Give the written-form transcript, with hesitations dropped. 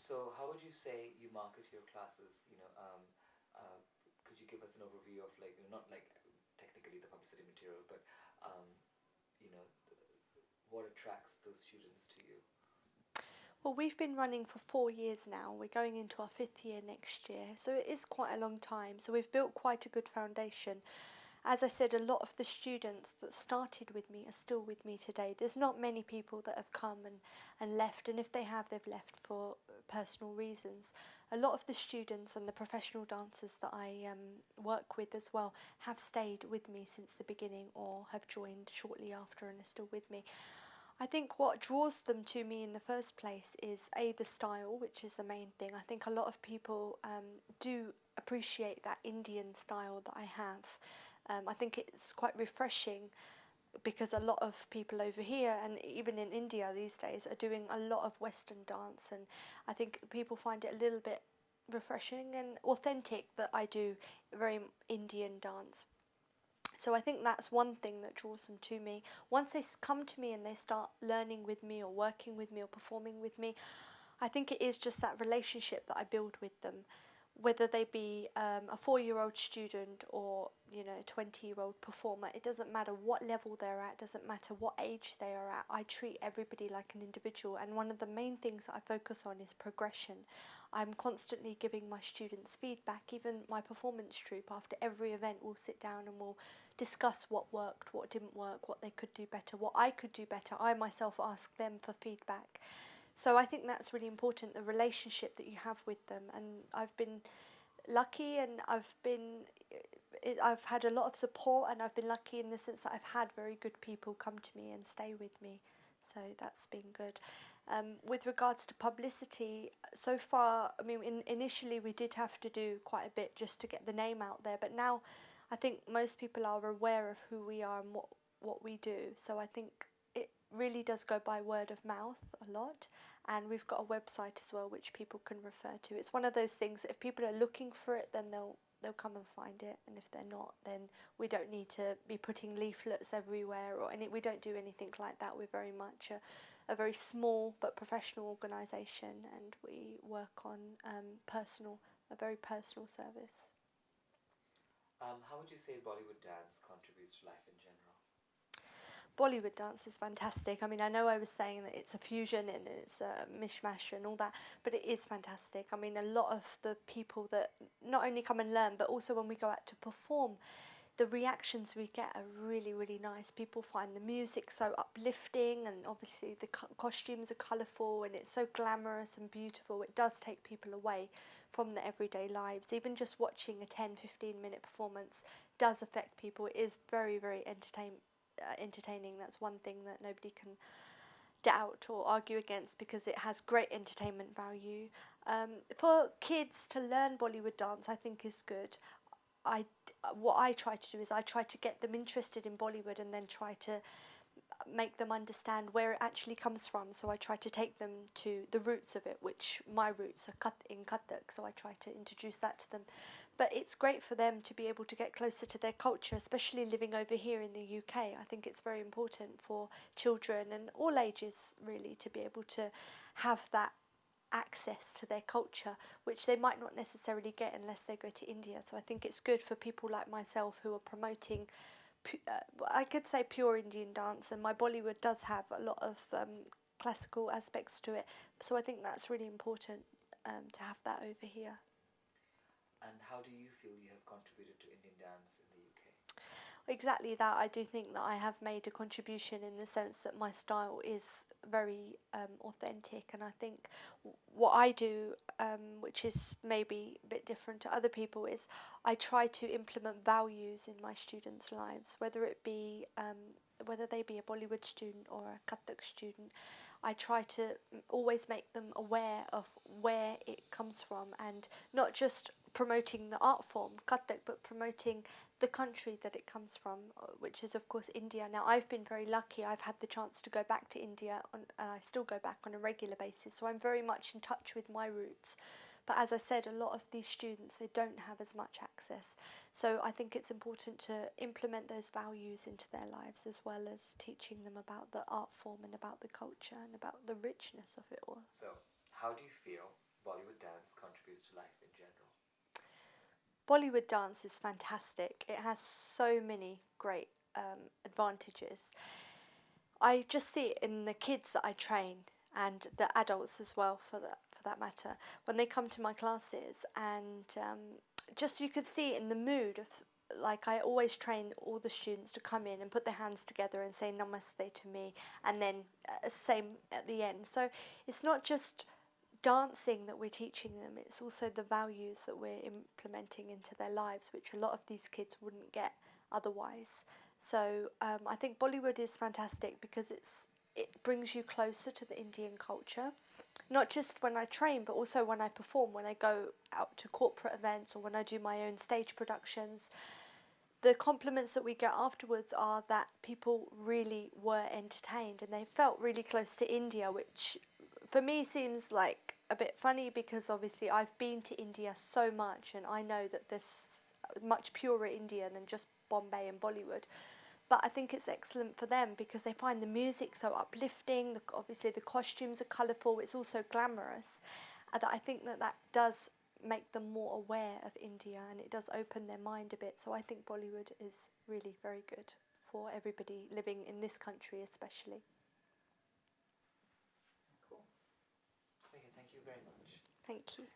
So how would you say you market your classes? Could you give us an overview of like not like technically the publicity material, but um, you know what attracts those students to you? Well, we've been running for 4 years now. We're going into our fifth year next year, so it is quite a long time. So we've built quite a good foundation. As I said, a lot of the students that started with me are still with me today. There's not many people that have come and left, and if they have, they've left for personal reasons. A lot of the students and the professional dancers that I work with as well have stayed with me since the beginning or have joined shortly after and are still with me. I think what draws them to me in the first place is the style, which is the main thing. I think a lot of people do appreciate that Indian style that I have. I think it's quite refreshing because a lot of people over here and even in India these days are doing a lot of Western dance, and I think people find it a little bit refreshing and authentic that I do very Indian dance. So I think that's one thing that draws them to me. Once they come to me and they start learning with me or working with me or performing with me, I think it is just that relationship that I build with them, whether they be a 4-year-old student or a 20-year-old performer. It doesn't matter what level they're at, doesn't matter what age they are at. I treat everybody like an individual, and one of the main things that I focus on is progression. I'm constantly giving my students feedback. Even my performance troupe, after every event, will sit down and we'll discuss what worked, what didn't work, what they could do better, what I could do better. I myself ask them for feedback. So I think that's really important, the relationship that you have with them. And I've been lucky, and I've had a lot of support, and I've been lucky in the sense that I've had very good people come to me and stay with me. So that's been good. With regards to publicity, so far, I mean, initially we did have to do quite a bit just to get the name out there, but now I think most people are aware of who we are and what we do. So I think it really does go by word of mouth a lot, and we've got a website as well which people can refer to. It's one of those things that if people are looking for it, then they'll come and find it, and if they're not, then we don't need to be putting leaflets everywhere or any. We don't do anything like that. We're very much a very small but professional organisation, and we work on a very personal service. How would you say Bollywood dance contributes to life in general? Bollywood dance is fantastic. I mean, I know I was saying that it's a fusion and it's a mishmash and all that, but it is fantastic. I mean, a lot of the people that not only come and learn, but also when we go out to perform, the reactions we get are really, really nice. People find the music so uplifting, and obviously the costumes are colourful and it's so glamorous and beautiful. It does take people away from their everyday lives. Even just watching a 10-15 minute performance does affect people. It is very, very entertaining. That's one thing that nobody can doubt or argue against, because it has great entertainment value. For kids to learn Bollywood dance, I think is good. What I try to do is I try to get them interested in Bollywood and then try to make them understand where it actually comes from. So I try to take them to the roots of it, which my roots are in Kathak, so I try to introduce that to them. But it's great for them to be able to get closer to their culture, especially living over here in the UK. I think it's very important for children and all ages really to be able to have that access to their culture, which they might not necessarily get unless they go to India. So I think it's good for people like myself who are promoting, I could say, pure Indian dance, and my Bollywood does have a lot of classical aspects to it. So I think that's really important to have that over here. And how do you feel you have contributed to Indian dance in the UK? Exactly that. I do think that I have made a contribution in the sense that my style is very authentic, and I think what I do, which is maybe a bit different to other people, is I try to implement values in my students' lives, whether it be whether they be a Bollywood student or a Kathak student. I try to always make them aware of where it comes from, and not just promoting the art form Kathak, but promoting the country that it comes from, which is of course India. Now I've been very lucky. I've had the chance to go back to India, and I still go back on a regular basis, so I'm very much in touch with my roots. But as I said, a lot of these students, they don't have as much access. So I think it's important to implement those values into their lives, as well as teaching them about the art form and about the culture and about the richness of it all. So, how do you feel Bollywood dance contributes to life in general? Bollywood dance is fantastic. It has so many great advantages. I just see it in the kids that I train and the adults as well, for that matter, when they come to my classes, and just you could see it in the mood of, like, I always train all the students to come in and put their hands together and say namaste to me, and then same at the end. So it's not just dancing that we're teaching them, it's also the values that we're implementing into their lives, which a lot of these kids wouldn't get otherwise. So I think Bollywood is fantastic because it brings you closer to the Indian culture, not just when I train, but also when I perform, when I go out to corporate events or when I do my own stage productions. The compliments that we get afterwards are that people really were entertained and they felt really close to India, which for me seems like a bit funny because obviously I've been to India so much and I know that there's much purer India than just Bombay and Bollywood. But I think it's excellent for them because they find the music so uplifting, obviously the costumes are colourful, it's also glamorous. And I think that does make them more aware of India and it does open their mind a bit. So I think Bollywood is really very good for everybody living in this country especially. Cool. Okay, thank you very much. Thank you.